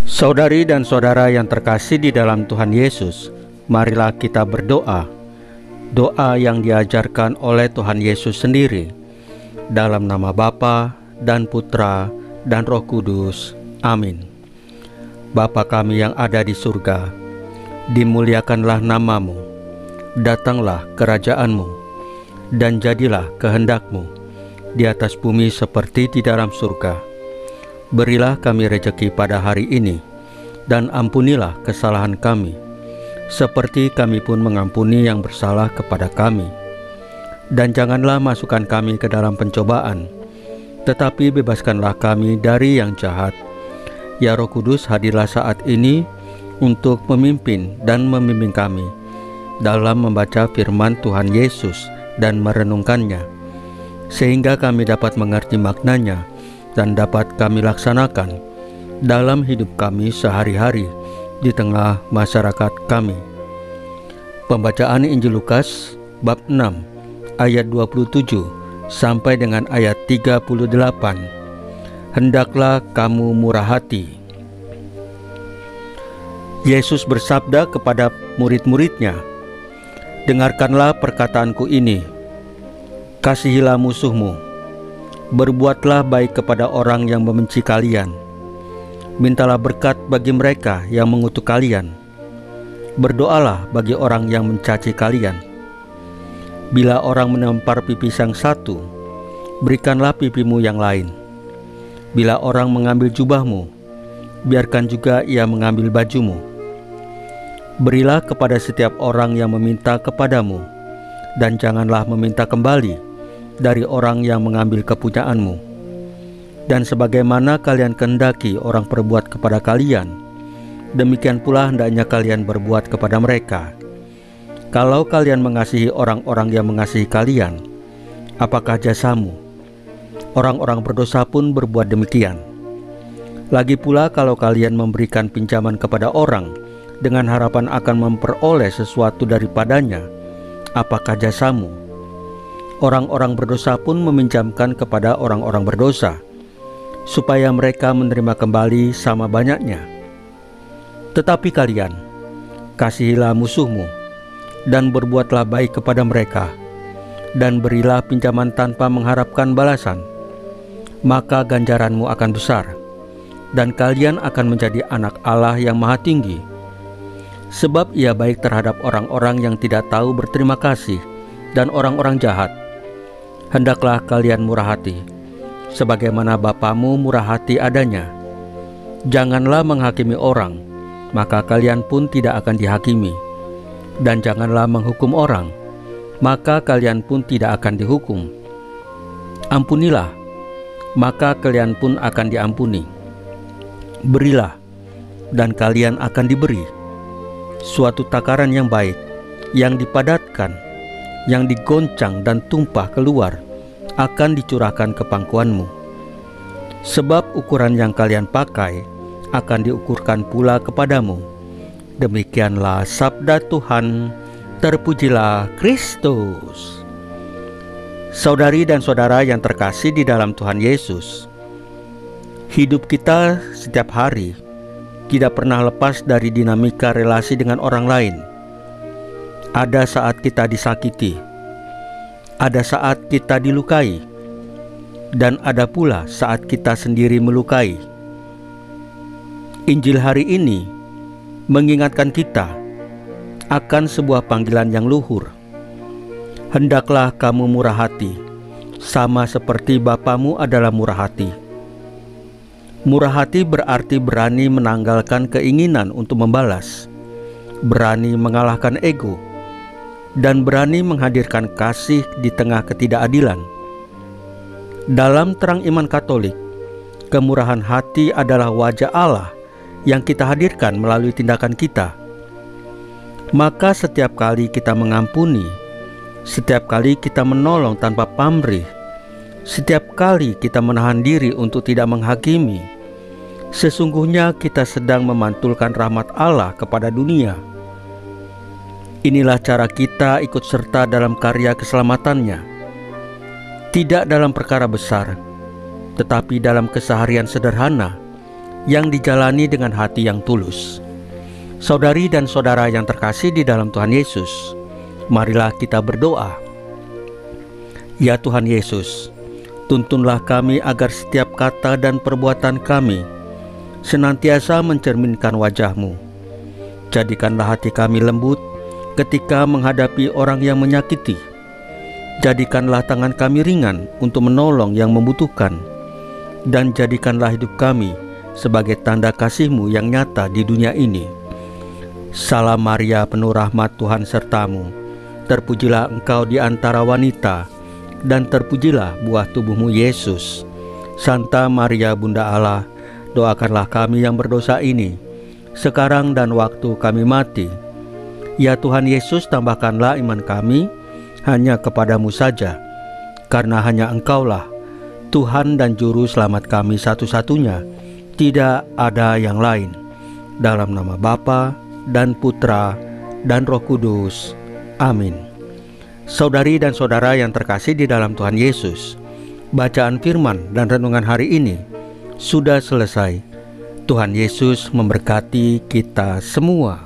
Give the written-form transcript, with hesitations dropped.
Saudari dan saudara yang terkasih di dalam Tuhan Yesus, marilah kita berdoa. Doa yang diajarkan oleh Tuhan Yesus sendiri. Dalam nama Bapa dan Putra dan Roh Kudus. Amin. Bapa kami yang ada di surga, dimuliakanlah namamu. Datanglah kerajaanmu, dan jadilah kehendakmu di atas bumi seperti di dalam surga. Berilah kami rejeki pada hari ini, dan ampunilah kesalahan kami, seperti kami pun mengampuni yang bersalah kepada kami. Dan janganlah masukkan kami ke dalam pencobaan, tetapi bebaskanlah kami dari yang jahat. Ya Roh Kudus, hadirlah saat ini untuk memimpin dan membimbing kami dalam membaca firman Tuhan Yesus dan merenungkannya, sehingga kami dapat mengerti maknanya dan dapat kami laksanakan dalam hidup kami sehari-hari di tengah masyarakat kami. Pembacaan Injil Lukas bab 6 ayat 27 sampai dengan ayat 38. Hendaklah kamu murah hati. Yesus bersabda kepada murid-muridnya, "Dengarkanlah perkataanku ini, kasihilah musuhmu, berbuatlah baik kepada orang yang membenci kalian, mintalah berkat bagi mereka yang mengutuk kalian, berdoalah bagi orang yang mencaci kalian. Bila orang menampar pipi sang satu, berikanlah pipimu yang lain. Bila orang mengambil jubahmu, biarkan juga ia mengambil bajumu. Berilah kepada setiap orang yang meminta kepadamu, dan janganlah meminta kembali dari orang yang mengambil kepunyaanmu. Dan sebagaimana kalian kehendaki orang perbuat kepada kalian, demikian pula hendaknya kalian berbuat kepada mereka. Kalau kalian mengasihi orang-orang yang mengasihi kalian, apakah jasamu? Orang-orang berdosa pun berbuat demikian. Lagi pula kalau kalian memberikan pinjaman kepada orang dengan harapan akan memperoleh sesuatu daripadanya, apakah jasamu? Orang-orang berdosa pun meminjamkan kepada orang-orang berdosa, supaya mereka menerima kembali sama banyaknya. Tetapi kalian, kasihilah musuhmu, dan berbuatlah baik kepada mereka, dan berilah pinjaman tanpa mengharapkan balasan. Maka ganjaranmu akan besar, dan kalian akan menjadi anak Allah yang Maha Tinggi. Sebab Ia baik terhadap orang-orang yang tidak tahu berterima kasih dan orang-orang jahat. Hendaklah kalian murah hati, sebagaimana Bapamu murah hati adanya. Janganlah menghakimi orang, maka kalian pun tidak akan dihakimi. Dan janganlah menghukum orang, maka kalian pun tidak akan dihukum. Ampunilah, maka kalian pun akan diampuni. Berilah, dan kalian akan diberi. Suatu takaran yang baik, yang dipadatkan, yang digoncang dan tumpah keluar, akan dicurahkan ke pangkuanmu. Sebab ukuran yang kalian pakai akan diukurkan pula kepadamu. Demikianlah sabda Tuhan. Terpujilah Kristus." Saudari dan saudara yang terkasih di dalam Tuhan Yesus, hidup kita setiap hari tidak pernah lepas dari dinamika relasi dengan orang lain. Ada saat kita disakiti, ada saat kita dilukai, dan ada pula saat kita sendiri melukai. Injil hari ini mengingatkan kita akan sebuah panggilan yang luhur. Hendaklah kamu murah hati, sama seperti Bapamu adalah murah hati. Murah hati berarti berani menanggalkan keinginan untuk membalas, berani mengalahkan ego, dan berani menghadirkan kasih di tengah ketidakadilan. Dalam terang iman Katolik, kemurahan hati adalah wajah Allah yang kita hadirkan melalui tindakan kita. Maka setiap kali kita mengampuni, setiap kali kita menolong tanpa pamrih, setiap kali kita menahan diri untuk tidak menghakimi, sesungguhnya kita sedang memantulkan rahmat Allah kepada dunia. Inilah cara kita ikut serta dalam karya keselamatannya. Tidak dalam perkara besar, tetapi dalam keseharian sederhana, yang dijalani dengan hati yang tulus. Saudari dan saudara yang terkasih di dalam Tuhan Yesus, marilah kita berdoa. Ya Tuhan Yesus, tuntunlah kami agar setiap kata dan perbuatan kami senantiasa mencerminkan wajah-Mu. Jadikanlah hati kami lembut ketika menghadapi orang yang menyakiti. Jadikanlah tangan kami ringan untuk menolong yang membutuhkan. Dan jadikanlah hidup kami sebagai tanda kasih-Mu yang nyata di dunia ini. Salam Maria, penuh rahmat, Tuhan sertamu. Terpujilah engkau di antara wanita, dan terpujilah buah tubuh-Mu Yesus. Santa Maria Bunda Allah, doakanlah kami yang berdosa ini, sekarang dan waktu kami mati. Ya Tuhan Yesus, tambahkanlah iman kami hanya kepadamu saja, karena hanya Engkaulah Tuhan dan Juru Selamat kami satu-satunya, tidak ada yang lain. Dalam nama Bapa dan Putra dan Roh Kudus. Amin. Saudari dan saudara yang terkasih di dalam Tuhan Yesus, bacaan firman dan renungan hari ini sudah selesai. Tuhan Yesus memberkati kita semua.